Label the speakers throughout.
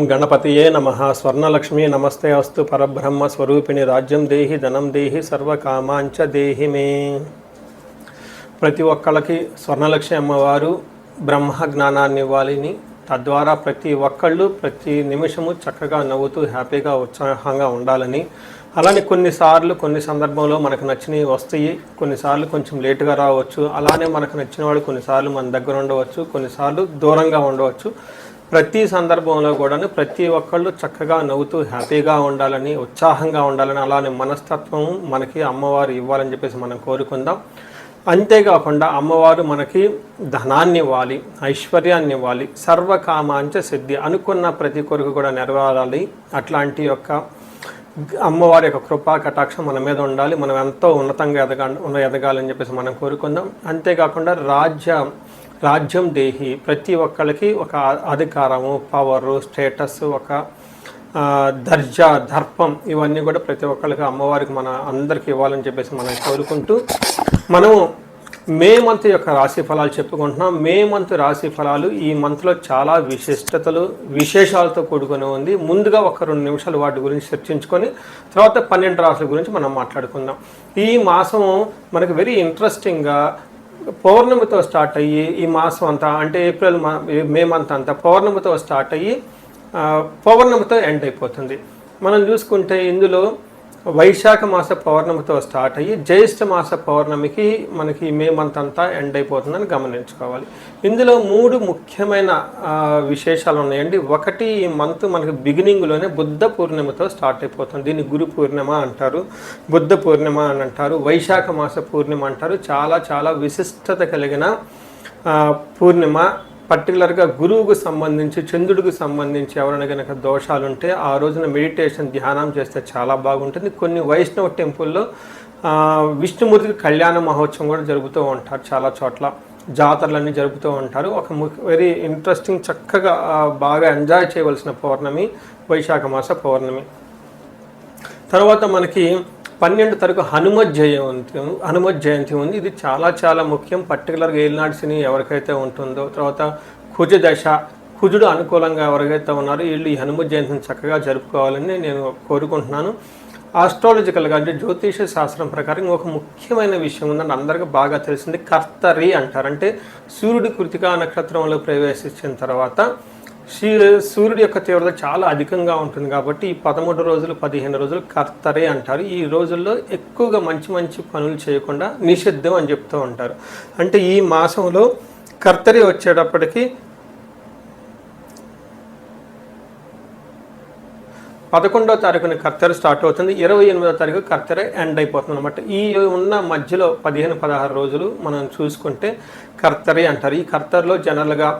Speaker 1: గణపతియే నమః. స్వర్ణలక్ష్మీ నమస్తే అస్తు. పరబ్రహ్మ స్వరూపిణి రాజ్యం దేహి ధనం దేహి సర్వకామాంచ దేహి మే. ప్రతి ఒక్కళ్ళకి స్వర్ణలక్ష్మి అమ్మవారు బ్రహ్మ జ్ఞానాన్ని ఇవ్వాలని, తద్వారా ప్రతి ఒక్కళ్ళు ప్రతి నిమిషము చక్కగా నవ్వుతూ హ్యాపీగా ఉత్సాహంగా ఉండాలని, అలానే కొన్ని సందర్భంలో మనకు నచ్చినవి వస్తాయి, కొన్నిసార్లు కొంచెం లేటుగా రావచ్చు. అలానే మనకు నచ్చిన వాళ్ళు కొన్నిసార్లు మన దగ్గర ఉండవచ్చు, కొన్నిసార్లు దూరంగా ఉండవచ్చు. ప్రతి సందర్భంలో కూడా ప్రతి ఒక్కళ్ళు చక్కగా నవ్వుతూ హ్యాపీగా ఉండాలని, ఉత్సాహంగా ఉండాలని, అలానే మనస్తత్వం మనకి అమ్మవారు ఇవ్వాలని చెప్పేసి మనం కోరుకుందాం. అంతేకాకుండా అమ్మవారు మనకి ధనాన్ని ఇవ్వాలి, ఐశ్వర్యాన్ని ఇవ్వాలి, సర్వకామాంచ సిద్ధి, అనుకున్న ప్రతి కొరకు కూడా నెరవేరాలి. అట్లాంటి యొక్క అమ్మవారి యొక్క కృపా కటాక్షం మన మీద ఉండాలి. మనం ఎంతో ఉన్నతంగా ఎదగాలని చెప్పేసి మనం కోరుకుందాం. అంతేకాకుండా రాజ్యం దేహి, ప్రతి ఒక్కరికి ఒక అధికారము, పవరు, స్టేటస్, ఒక దర్జా, దర్పం, ఇవన్నీ కూడా ప్రతి ఒక్కరికి అమ్మవారికి మన అందరికీ ఇవ్వాలని చెప్పేసి మనం కోరుకుంటూ మనం మే మంత్ యొక్క రాశి ఫలాలు చెప్పుకుంటున్నాం. మే మంత్ రాశి ఫలాలు ఈ మంత్లో చాలా విశేషాలతో కూడుకొని ఉంది. ముందుగా ఒక 2 నిమిషాలు వాటి గురించి చర్చించుకొని తర్వాత 12 రాశుల గురించి మనం మాట్లాడుకుందాం. ఈ మాసం మనకు వెరీ ఇంట్రెస్టింగ్గా పౌర్ణమితో స్టార్ట్ అయ్యి ఈ మాసం అంతా అంటే మే మంత్ అంతా పౌర్ణమితో స్టార్ట్ అయ్యి పౌర్ణమితో ఎండ్ అయిపోతుంది. మనం చూసుకుంటే ఇందులో వైశాఖ మాస పౌర్ణమితో స్టార్ట్ అయ్యి జ్యేష్ఠ మాస పౌర్ణమికి మనకి మే మంత్ అంతా ఎండ్ అయిపోతుందని గమనించుకోవాలి. ఇందులో 3 ముఖ్యమైన విశేషాలు ఉన్నాయండి. ఒకటి, ఈ మంత్ మనకి బిగినింగ్లోనే బుద్ధ పూర్ణిమతో స్టార్ట్ అయిపోతుంది. దీన్ని గురు పూర్ణిమ అంటారు, బుద్ధ పూర్ణిమ అని అంటారు, వైశాఖ మాస పూర్ణిమ అంటారు. చాలా చాలా విశిష్టత కలిగిన పూర్ణిమ. పర్టికులర్గా గురువుకు సంబంధించి, చంద్రుడికి సంబంధించి ఎవరైనా కనుక దోషాలు ఉంటే ఆ రోజున మెడిటేషన్, ధ్యానం చేస్తే చాలా బాగుంటుంది. కొన్ని వైష్ణవ టెంపుల్లో విష్ణుమూర్తికి కళ్యాణ మహోత్సవం కూడా జరుపుతూ ఉంటారు. చాలా చోట్ల జాతరలన్నీ జరుపుతూ ఉంటారు. ఒక వెరీ ఇంట్రెస్టింగ్, చక్కగా బాగా ఎంజాయ్ చేయవలసిన పౌర్ణమి వైశాఖ మాస పౌర్ణమి. తర్వాత మనకి 12 తారీఖు హనుమత్ జయంతి ఉంది. ఇది చాలా చాలా ముఖ్యం. పర్టికులర్గా ఏలినాటి శని ఎవరికైతే ఉంటుందో, తర్వాత కుజుడు అనుకూలంగా ఎవరికైతే ఉన్నారో వీళ్ళు ఈ హనుమత్ జయంతిని చక్కగా జరుపుకోవాలని నేను కోరుకుంటున్నాను. ఆస్ట్రాలజికల్గా అంటే జ్యోతిష శాస్త్రం ప్రకారం ఒక ముఖ్యమైన విషయం ఉందని అందరికీ బాగా తెలిసింది. కర్తరి అంటారు. అంటే సూర్యుడి కృతికా నక్షత్రంలో ప్రవేశించిన తర్వాత సూర్యుడి యొక్క తీవ్రత చాలా అధికంగా ఉంటుంది కాబట్టి ఈ 13 రోజులు 15 రోజులు కర్తరే అంటారు. ఈ రోజుల్లో ఎక్కువగా మంచి పనులు చేయకుండా నిషిద్ధం అని చెప్తూ ఉంటారు. అంటే ఈ మాసంలో కర్తరి వచ్చేటప్పటికి 11వ తారీఖున కర్తరి స్టార్ట్ అవుతుంది, 28వ తారీఖు కర్తరి ఎండ్ అయిపోతుంది అనమాట. ఈ ఉన్న మధ్యలో 15-16 రోజులు మనం చూసుకుంటే కర్తరి అంటారు. ఈ కర్తరిలో జనరల్గా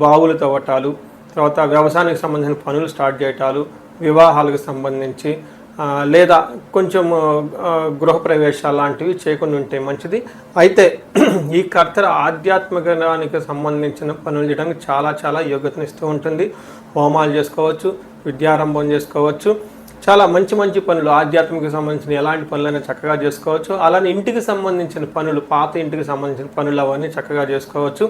Speaker 1: బావులు తవ్వటాలు, తర్వాత వ్యవసాయానికి సంబంధించిన పనులు స్టార్ట్ చేయటాలు, వివాహాలకు సంబంధించి లేదా కొంచెం గృహప్రవేశాలు లాంటివి చేయకుండా ఉంటే మంచిది. అయితే ఈ కర్తర ఆధ్యాత్మికానికి సంబంధించిన పనులు చేయడానికి చాలా చాలా యోగ్యతనిస్తూ ఉంటుంది. హోమాలు చేసుకోవచ్చు, విద్యారంభం చేసుకోవచ్చు, చాలా మంచి పనులు ఆధ్యాత్మిక సంబంధించిన ఎలాంటి పనులైనా చక్కగా చేసుకోవచ్చు. అలానే ఇంటికి సంబంధించిన పనులు, పాత ఇంటికి సంబంధించిన పనులు అవన్నీ చక్కగా చేసుకోవచ్చు.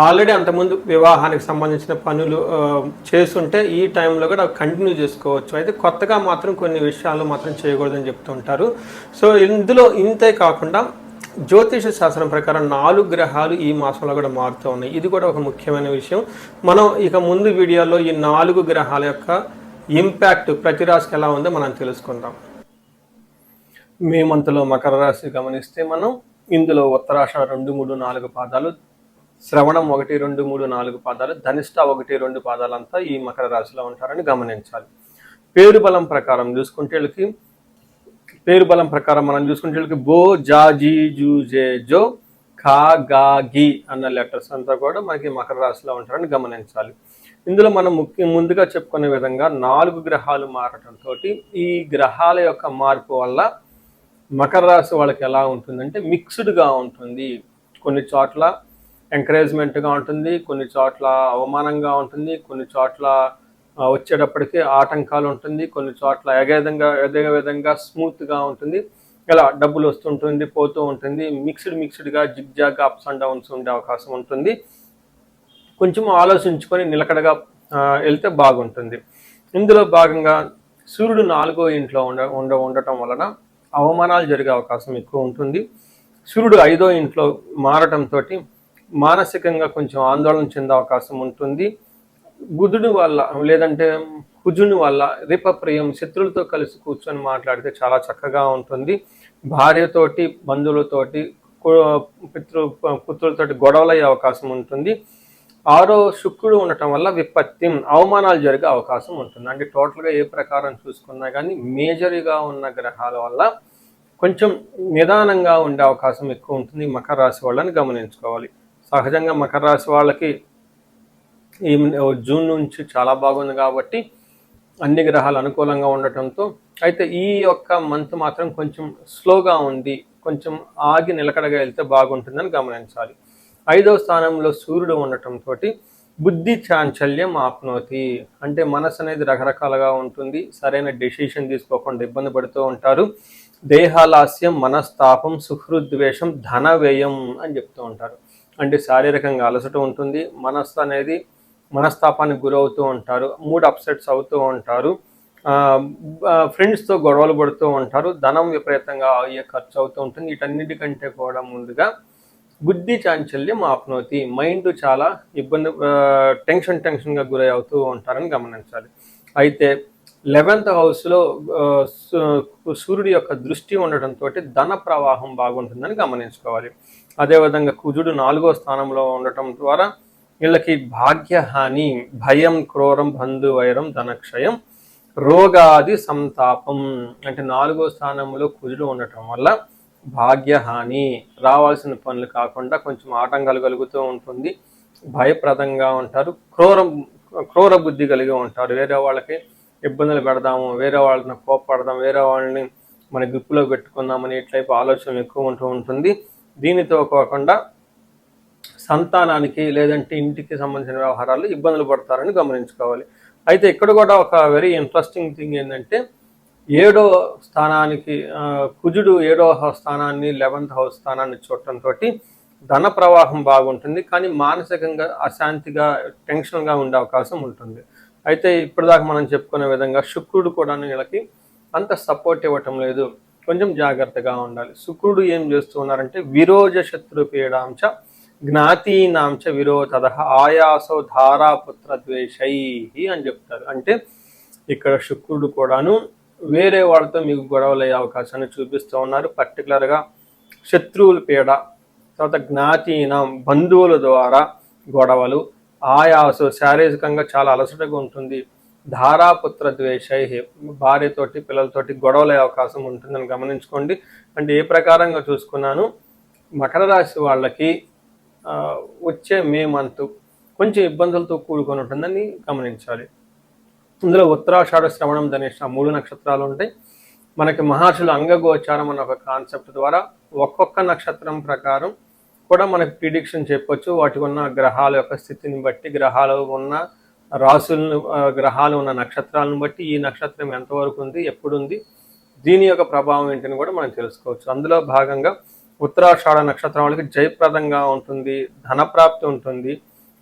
Speaker 1: ఆల్రెడీ అంతకుముందు వివాహానికి సంబంధించిన పనులు చేస్తుంటే ఈ టైంలో కూడా కంటిన్యూ చేసుకోవచ్చు. అయితే కొత్తగా మాత్రం కొన్ని విషయాలు మాత్రం చేయకూడదని చెప్తుంటారు. సో ఇందులో ఇంతే కాకుండా జ్యోతిష శాస్త్రం ప్రకారం 4 గ్రహాలు ఈ మాసంలో కూడా మారుతూ ఉన్నాయి. ఇది కూడా ఒక ముఖ్యమైన విషయం. మనం ఇక ముందు వీడియోలో ఈ 4 గ్రహాల యొక్క ఇంపాక్ట్ ప్రతి రాశికి ఎలా ఉందో మనం తెలుసుకుందాం. మే మంత్లో మకర రాశి గమనిస్తే మనం ఇందులో ఉత్తరాషాఢ 2, 3, 4 పాదాలు, శ్రవణం 1, 2, 3, 4 పాదాలు, ధనిష్ట 1, 2 పాదాలంతా ఈ మకర రాశిలో ఉంటారని గమనించాలి. పేరు బలం ప్రకారం మనం చూసుకుంటే బో, జా, జీ, జూ, జే, జో, ఖా, గా, గి అన్న లెటర్స్ అంతా కూడా మనకి మకర రాశిలో ఉంటారని గమనించాలి. ఇందులో మనం ముందుగా చెప్పుకునే విధంగా 4 గ్రహాలు మారటంతో ఈ గ్రహాల యొక్క మార్పు వల్ల మకర రాశి వాళ్ళకి ఎలా ఉంటుందంటే మిక్స్డ్గా ఉంటుంది. కొన్ని చోట్ల ఎంకరేజ్మెంట్గా ఉంటుంది, కొన్ని చోట్ల అవమానంగా ఉంటుంది, కొన్ని చోట్ల వచ్చేటప్పటికి ఆటంకాలు ఉంటుంది, కొన్ని చోట్ల ఎదే విధంగా స్మూత్గా ఉంటుంది. ఇలా డబ్బులు వస్తుంటుంది, పోతూ ఉంటుంది. మిక్స్డ్గా జిగ్జాగ్ అప్స్ అండ్ డౌన్స్ ఉండే అవకాశం ఉంటుంది. కొంచెం ఆలోచించుకొని నిలకడగా వెళ్తే బాగుంటుంది. ఇందులో భాగంగా సూర్యుడు 4వ ఇంట్లో ఉండటం వలన అవమానాలు జరిగే అవకాశం ఎక్కువ ఉంటుంది. సూర్యుడు 5వ ఇంట్లో మారటంతో మానసికంగా కొంచెం ఆందోళన చెందే అవకాశం ఉంటుంది. బుధుడు వల్ల లేదంటే కుజుని వల్ల రిపప్రియం శత్రులతో కలిసి కూర్చొని మాట్లాడితే చాలా చక్కగా ఉంటుంది. భార్యతోటి, బంధువులతోటి, పుత్రులతోటి గొడవలయ్యే అవకాశం ఉంటుంది. 6వ శుక్రుడు ఉండటం వల్ల విపత్తి అవమానాలు జరిగే అవకాశం ఉంటుంది. అంటే టోటల్గా ఏ ప్రకారం చూసుకున్నా కానీ మేజర్గా ఉన్న గ్రహాల వల్ల కొంచెం నిదానంగా ఉండే అవకాశం ఎక్కువ ఉంటుంది మకర రాశి వాళ్ళని గమనించుకోవాలి. సహజంగా మకర రాశి వాళ్ళకి ఈ జూన్ నుంచి చాలా బాగుంది కాబట్టి అన్ని గ్రహాలు అనుకూలంగా ఉండటంతో, అయితే ఈ యొక్క మంత్ మాత్రం కొంచెం స్లోగా ఉంది, కొంచెం ఆగి నిలకడగా వెళ్తే బాగుంటుందని గమనించాలి. 5వ స్థానంలో సూర్యుడు ఉండటంతో బుద్ధి చాంచల్యం ఆప్నోతి, అంటే మనసు అనేది రకరకాలుగా ఉంటుంది, సరైన డెసిషన్ తీసుకోకుండా ఇబ్బంది పడుతూ ఉంటారు. దేహాలాస్యం, మనస్తాపం, సుహృద్వేషం, ధన వ్యయం అని చెప్తూ ఉంటారు. అంటే శారీరకంగా అలసట ఉంటుంది, మనస్సు అనేది మనస్తాపానికి గురవుతూ ఉంటారు, మూడ్ అప్సెట్స్ అవుతూ ఉంటారు, ఫ్రెండ్స్తో గొడవలు పడుతూ ఉంటారు, ధనం విపరీతంగా అయ్యే ఖర్చు అవుతూ ఉంటుంది. వీటన్నిటికంటే కూడా ముందుగా బుద్ధి చాంచల్యం ఆప్నోతి, మైండ్ చాలా ఇబ్బంది టెన్షన్గా గురై అవుతూ ఉంటారని గమనించాలి. అయితే 11th హౌస్లో సూర్యుడి యొక్క దృష్టి ఉండటంతో ధన ప్రవాహం బాగుంటుందని గమనించుకోవాలి. అదేవిధంగా కుజుడు 4వ స్థానంలో ఉండటం ద్వారా వీళ్ళకి భాగ్యహాని, భయం, క్రూరం, బంధువైరం, ధనక్షయం, రోగాది సంతాపం, అంటే 4వ స్థానంలో కుజుడు ఉండటం వల్ల భాగ్యహాని, రావాల్సిన పనులు కాకుండా కొంచెం ఆటంకాలు కలుగుతూ ఉంటుంది, భయప్రదంగా ఉంటారు, క్రూర బుద్ధి కలిగి ఉంటారు. వేరే వాళ్ళకి ఇబ్బందులు పెడదాము, వేరే వాళ్ళని కోప్పడదాం, వేరే వాళ్ళని మన గ్రిప్పులో పెట్టుకుందామని ఇట్లయిపు ఆలోచన ఎక్కువ ఉంటుంది. దీనితో కాకుండా సంతానానికి లేదంటే ఇంటికి సంబంధించిన వ్యవహారాలు ఇబ్బందులు పడతారని గమనించుకోవాలి. అయితే ఇక్కడ కూడా ఒక వెరీ ఇంట్రెస్టింగ్ థింగ్ ఏంటంటే 7వ స్థానానికి కుజుడు 7వ స్థానాన్ని 11th హౌస్ స్థానాన్ని చూడటంతో ధన ప్రవాహం బాగుంటుంది, కానీ మానసికంగా అశాంతిగా టెన్షన్గా ఉండే అవకాశం ఉంటుంది. అయితే ఇప్పటిదాకా మనం చెప్పుకునే విధంగా శుక్రుడు కూడా వీళ్ళకి అంత సపోర్ట్ ఇవ్వటం లేదు, కొంచెం జాగ్రత్తగా ఉండాలి. శుక్రుడు ఏం చేస్తున్నారంటే విరోజ శత్రు పీడాంచ జ్ఞాతీనాంచ విరోధద ఆయాసో ధారాపుత్ర ద్వేషై అని చెప్తారు. అంటే ఇక్కడ శుక్రుడు కూడాను వేరే వాళ్ళతో మీకు గొడవలు అయ్యే అవకాశాన్ని చూపిస్తూ ఉన్నారు. పర్టికులర్గా శత్రువుల పీడ, తర్వాత జ్ఞాతీనం బంధువుల ద్వారా గొడవలు, ఆయాసో శారీరకంగా చాలా అలసటగా ఉంటుంది, ధారాపుత్ర ద్వేషై భార్యతోటి పిల్లలతోటి గొడవలే అవకాశం ఉంటుందని గమనించుకోండి. అంటే ఏ ప్రకారంగా చూసుకున్నాను, మకర రాశి వాళ్ళకి వచ్చే మే మంత్ కొంచెం ఇబ్బందులతో కూడుకొని ఉంటుందని గమనించాలి. ఇందులో ఉత్తరాషాఢ, శ్రవణం, ధనిష్ట 3 నక్షత్రాలు ఉంటాయి. మనకి మహర్షులు అంగగోచారం అన్న ఒక కాన్సెప్ట్ ద్వారా ఒక్కొక్క నక్షత్రం ప్రకారం కూడా మనకి ప్రిడిక్షన్ చెప్పొచ్చు. వాటికి ఉన్న గ్రహాల యొక్క స్థితిని బట్టి, గ్రహాలు ఉన్న రాసులను, గ్రహాలు ఉన్న నక్షత్రాలను బట్టి ఈ నక్షత్రం ఎంతవరకు ఉంది, ఎప్పుడుంది, దీని యొక్క ప్రభావం ఏంటని కూడా మనం తెలుసుకోవచ్చు. అందులో భాగంగా ఉత్తరాషాఢ నక్షత్రం వాళ్ళకి జయప్రదంగా ఉంటుంది, ధనప్రాప్తి ఉంటుంది.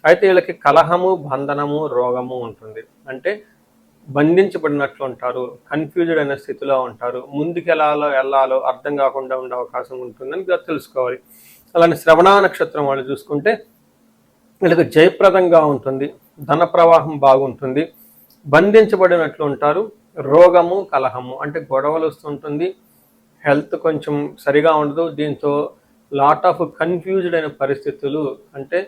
Speaker 1: అయితే వీళ్ళకి కలహము, బంధనము, రోగము ఉంటుంది. అంటే బంధించబడినట్లు ఉంటారు, కన్ఫ్యూజ్డ్ అనే స్థితిలో ఉంటారు, ముందుకు వెళ్ళాలో అర్థం కాకుండా ఉండే అవకాశం ఉంటుందని తెలుసుకోవాలి. అలానే శ్రవణ నక్షత్రం వాళ్ళు చూసుకుంటే వీళ్ళకి జయప్రదంగా ఉంటుంది, ధన ప్రవాహం బాగుంటుంది, బంధించబడినట్లు ఉంటారు, రోగము, కలహము అంటే గొడవలు వస్తుంటుంది, హెల్త్ కొంచెం సరిగా ఉండదు, దీంతో లాట్ ఆఫ్ కన్ఫ్యూజ్డ్ అయిన పరిస్థితులు, అంటే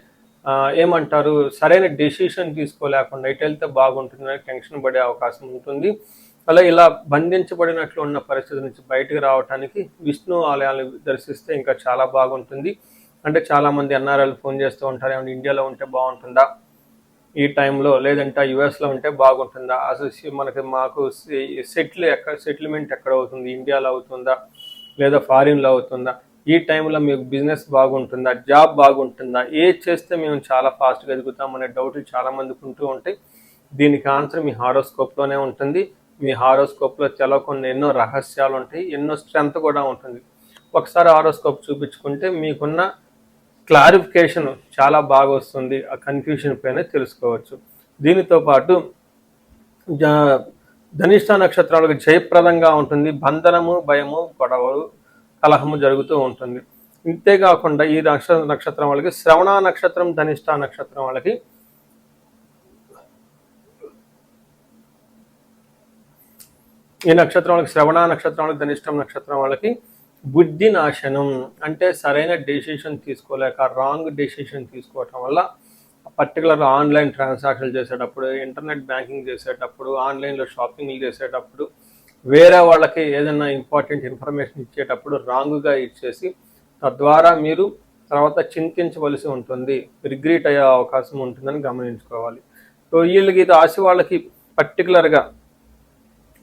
Speaker 1: ఏమంటారు, సరైన డెసిషన్ తీసుకోలేకుండా ఇటు వెళ్తే బాగుంటుందని టెన్షన్ పడే అవకాశం ఉంటుంది. అలా ఇలా బంధించబడినట్లు ఉన్న పరిస్థితి నుంచి బయటకు రావడానికి విష్ణు ఆలయాలు దర్శిస్తే ఇంకా చాలా బాగుంటుంది. అంటే చాలామంది ఎన్ఆర్ఐలు ఫోన్ చేస్తూ ఉంటారు, ఏమంటే ఇండియాలో ఉంటే బాగుంటుందా ఈ టైంలో, లేదంటే యుఎస్లో ఉంటే బాగుంటుందా, అసలు మాకు సెటిల్మెంట్ ఎక్కడ అవుతుంది, ఇండియాలో అవుతుందా లేదా ఫారిన్లో అవుతుందా, ఈ టైంలో మీకు బిజినెస్ బాగుంటుందా, జాబ్ బాగుంటుందా, ఏది చేస్తే మేము చాలా ఫాస్ట్గా ఎదుగుతాం అనే డౌట్లు చాలామందికి ఉంటూ ఉంటాయి. దీనికి ఆన్సర్ మీ హారోస్కోప్లోనే ఉంటుంది. మీ హారోస్కోప్లో తెలవకుండా ఎన్నో రహస్యాలు ఉంటాయి, ఎన్నో స్ట్రెంత్ కూడా ఉంటుంది. ఒకసారి హారోస్కోప్ చూపించుకుంటే మీకున్న క్లారిఫికేషన్ చాలా బాగా వస్తుంది, ఆ కన్ఫ్యూషన్ పైన తెలుసుకోవచ్చు. దీనితో పాటు ధనిష్ట నక్షత్రాలకు జయప్రదంగా ఉంటుంది. బంధనము, భయము, గొడవలు, కలహము జరుగుతూ ఉంటుంది. ఇంతేకాకుండా ఈ నక్షత్రం వాళ్ళకి శ్రవణ నక్షత్రం, ధనిష్ట నక్షత్రం వాళ్ళకి ఈ నక్షత్రం వాళ్ళకి శ్రవణ నక్షత్రం వాళ్ళకి ధనిష్టం నక్షత్రం వాళ్ళకి బుద్ధి నాశనం, అంటే సరైన డెసిషన్ తీసుకోలేక రాంగ్ డెసిషన్ తీసుకోవటం వల్ల పర్టికులర్ ఆన్లైన్ ట్రాన్సాక్షన్లు చేసేటప్పుడు, ఇంటర్నెట్ బ్యాంకింగ్ చేసేటప్పుడు, ఆన్లైన్లో షాపింగ్లు చేసేటప్పుడు, వేరే వాళ్ళకి ఏదైనా ఇంపార్టెంట్ ఇన్ఫర్మేషన్ ఇచ్చేటప్పుడు రాంగ్గా ఇచ్చేసి తద్వారా మీరు తర్వాత చింతించవలసి ఉంటుంది, రిగ్రెట్ అయ్యే అవకాశం ఉంటుందని గమనించుకోవాలి. సో వీళ్ళకి రాశి వాళ్ళకి పర్టికులర్గా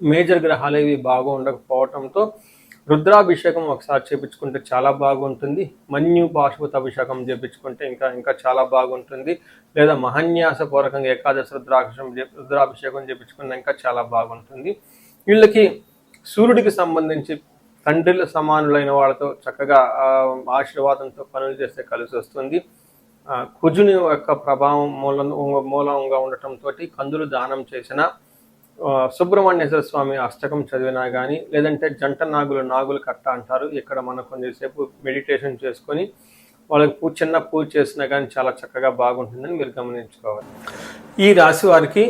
Speaker 1: మేజర్ గ్రహాలు ఇవి బాగా ఉండకపోవడంతో రుద్రాభిషేకం ఒకసారి చేపించుకుంటే చాలా బాగుంటుంది. మన్యు పాశుపత అభిషేకం చేపించుకుంటే ఇంకా చాలా బాగుంటుంది. లేదా మహన్యాసపూర్వకంగా ఏకాదశి రుద్రాభిషేకం చేపించుకుంటే ఇంకా చాలా బాగుంటుంది. వీళ్ళకి సూర్యుడికి సంబంధించి తండ్రిల సమానులైన వాళ్ళతో చక్కగా ఆశీర్వాదంతో పనులు చేస్తే కలిసి వస్తుంది. కుజుని యొక్క ప్రభావం మూలంగా ఉండటంతో కందులు దానం చేసిన, సుబ్రహ్మణ్యేశ్వర స్వామి అష్టకం చదివినా కానీ, లేదంటే జంట నాగులు కట్ట అంటారు, ఇక్కడ మనం కొంచెంసేపు మెడిటేషన్ చేసుకొని వాళ్ళకి చిన్న పూజ చేసినా కానీ చాలా చక్కగా బాగుంటుందని మీరు గమనించుకోవాలి. ఈ రాశి వారికి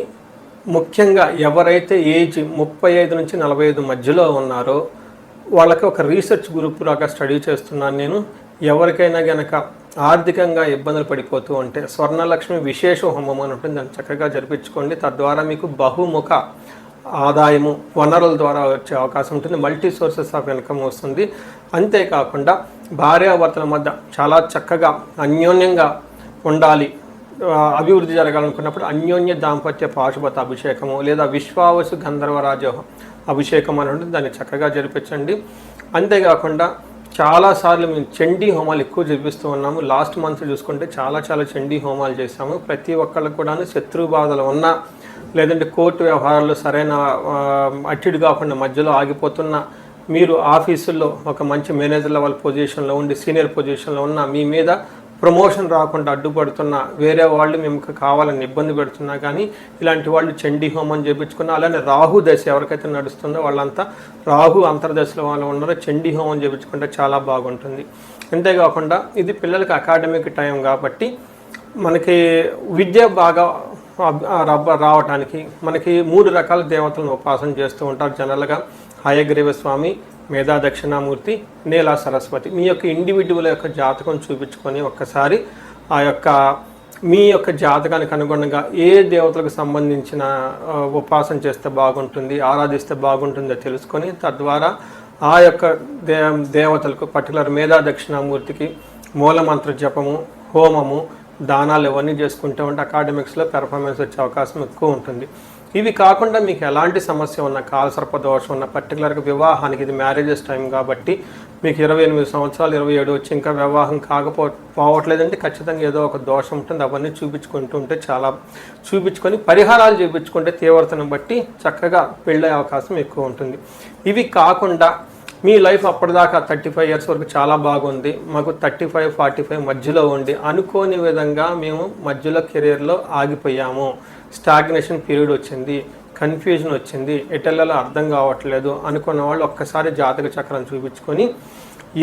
Speaker 1: ముఖ్యంగా ఎవరైతే ఏజ్ 35 నుంచి 45 మధ్యలో ఉన్నారో వాళ్ళకి ఒక రీసెర్చ్ గ్రూప్ లాగా స్టడీ చేస్తున్నాను నేను. ఎవరికైనా గనక ఆర్థికంగా ఇబ్బందులు పడిపోతూ ఉంటే స్వర్ణలక్ష్మి విశేష హోమం అని ఉంటుంది, దాన్ని చక్కగా జరిపించుకోండి. తద్వారా మీకు బహుముఖ ఆదాయము వనరుల ద్వారా వచ్చే అవకాశం ఉంటుంది. మల్టీ సోర్సెస్ ఆఫ్ ఇన్కమ్ వస్తుంది. అంతేకాకుండా భార్యాభర్తల మధ్య చాలా చక్కగా అన్యోన్యంగా ఉండాలి, అభివృద్ధి జరగాలనుకున్నప్పుడు అన్యోన్య దాంపత్య పాశుపత అభిషేకము లేదా విశ్వావసు గంధర్వరాజ అభిషేకం అని ఉంటుంది, దాన్ని చక్కగా జరిపించండి. అంతేకాకుండా చాలాసార్లు మేము చండీ హోమాలు ఎక్కువ జరిపిస్తూ ఉన్నాము. లాస్ట్ మంత్ చూసుకుంటే చాలా చండీ హోమాలు చేశాము. ప్రతి ఒక్కళ్ళకు కూడా శత్రు బాధలు ఉన్నా, లేదంటే కోర్టు వ్యవహారాల్లో సరైన అట్టిడు కాకుండా మధ్యలో ఆగిపోతున్న, మీరు ఆఫీసుల్లో ఒక మంచి మేనేజర్ లెవెల్ పొజిషన్లో ఉండి సీనియర్ పొజిషన్లో ఉన్న, మీ మీద ప్రమోషన్ రాకుండా అడ్డుపడుతున్న వేరే వాళ్ళు మేము కావాలని ఇబ్బంది పెడుతున్నా కానీ ఇలాంటి వాళ్ళు చండీ హోమం చేయించుకున్న, అలానే రాహు దశ ఎవరికైతే నడుస్తుందో వాళ్ళంతా రాహు అంతర్దశలో వాళ్ళు ఉన్నారో చండీ హోమం చేయించుకుంటే చాలా బాగుంటుంది. అంతేకాకుండా ఇది పిల్లలకి అకాడమిక్ టైం కాబట్టి మనకి విద్య బాగా రావటానికి మనకి 3 రకాల దేవతలను ఉపాసన చేస్తూ ఉంటారు జనరల్గా. హయగ్రీవ స్వామి, మేధా దక్షిణామూర్తి, నీలా సరస్వతి. మీ యొక్క ఇండివిజువల్ యొక్క జాతకం చూపించుకొని ఒక్కసారి ఆ యొక్క మీ యొక్క జాతకానికి అనుగుణంగా ఏ దేవతలకు సంబంధించిన ఉపాసన చేస్తే బాగుంటుంది, ఆరాధిస్తే బాగుంటుందో తెలుసుకొని తద్వారా ఆ యొక్క దేవతలకు పర్టికులర్ మేధా దక్షిణామూర్తికి మూలమంత్ర జపము, హోమము, దానాలు ఇవన్నీ చేసుకుంటూ ఉంటే అకాడమిక్స్లో పెర్ఫార్మెన్స్ వచ్చే అవకాశం ఎక్కువ ఉంటుంది. ఇవి కాకుండా మీకు ఎలాంటి సమస్య ఉన్న, కాలసర్ప దోషం ఉన్న, పర్టికులర్గా వివాహానికి ఇది మ్యారేజెస్ టైం కాబట్టి మీకు 28 సంవత్సరాలు 27 వచ్చి ఇంకా వివాహం పోవట్లేదంటే ఖచ్చితంగా ఏదో ఒక దోషం ఉంటుంది. అవన్నీ చూపించుకొని పరిహారాలు చూపించుకుంటే తీవ్రతను బట్టి చక్కగా పెళ్ళే అవకాశం ఎక్కువ ఉంటుంది. ఇవి కాకుండా మీ లైఫ్ అప్పటిదాకా 35 ఇయర్స్ వరకు చాలా బాగుంది, మాకు 35, 45 మధ్యలో ఉండి అనుకోని విధంగా మేము మధ్యలో కెరీర్లో ఆగిపోయాము, స్టాగ్నేషన్ పీరియడ్ వచ్చింది, కన్ఫ్యూజన్ వచ్చింది, ఎటెల్లలో అర్థం కావట్లేదు అనుకున్న వాళ్ళు ఒక్కసారి జాతక చక్రం చూపించుకొని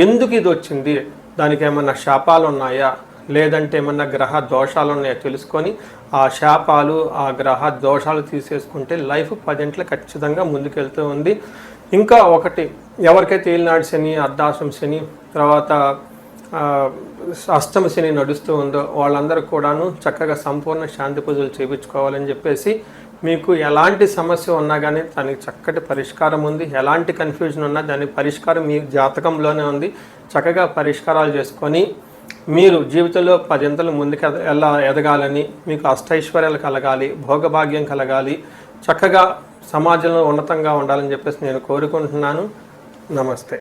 Speaker 1: ఎందుకు ఇది వచ్చింది, దానికి ఏమన్నా శాపాలు ఉన్నాయా, లేదంటే ఏమన్నా గ్రహ దోషాలు ఉన్నాయో తెలుసుకొని ఆ శాపాలు ఆ గ్రహ దోషాలు తీసేసుకుంటే లైఫ్ 10 ఖచ్చితంగా ముందుకెళ్తూ ఉంది. ఇంకా ఒకటి, ఎవరికైతే ఏలినాడు శని, అర్ధాశ్రమ శని, తర్వాత అష్టమ శని నడుస్తూ ఉందో వాళ్ళందరూ కూడాను చక్కగా సంపూర్ణ శాంతి పూజలు చేయించుకోవాలని చెప్పేసి, మీకు ఎలాంటి సమస్య ఉన్నా కానీ దానికి చక్కటి పరిష్కారం ఉంది. ఎలాంటి కన్ఫ్యూజన్ ఉన్నా దానికి పరిష్కారం మీ జాతకంలోనే ఉంది. చక్కగా పరిష్కారాలు చేసుకొని మీరు జీవితంలో 10 ముందుకు ఎదగాలని, మీకు అష్టైశ్వర్యాలు కలగాలి, భోగభాగ్యం కలగాలి, చక్కగా సమాజంలో ఉన్నతంగా ఉండాలని చెప్పేసి నేను కోరుకుంటున్నాను. నమస్తే.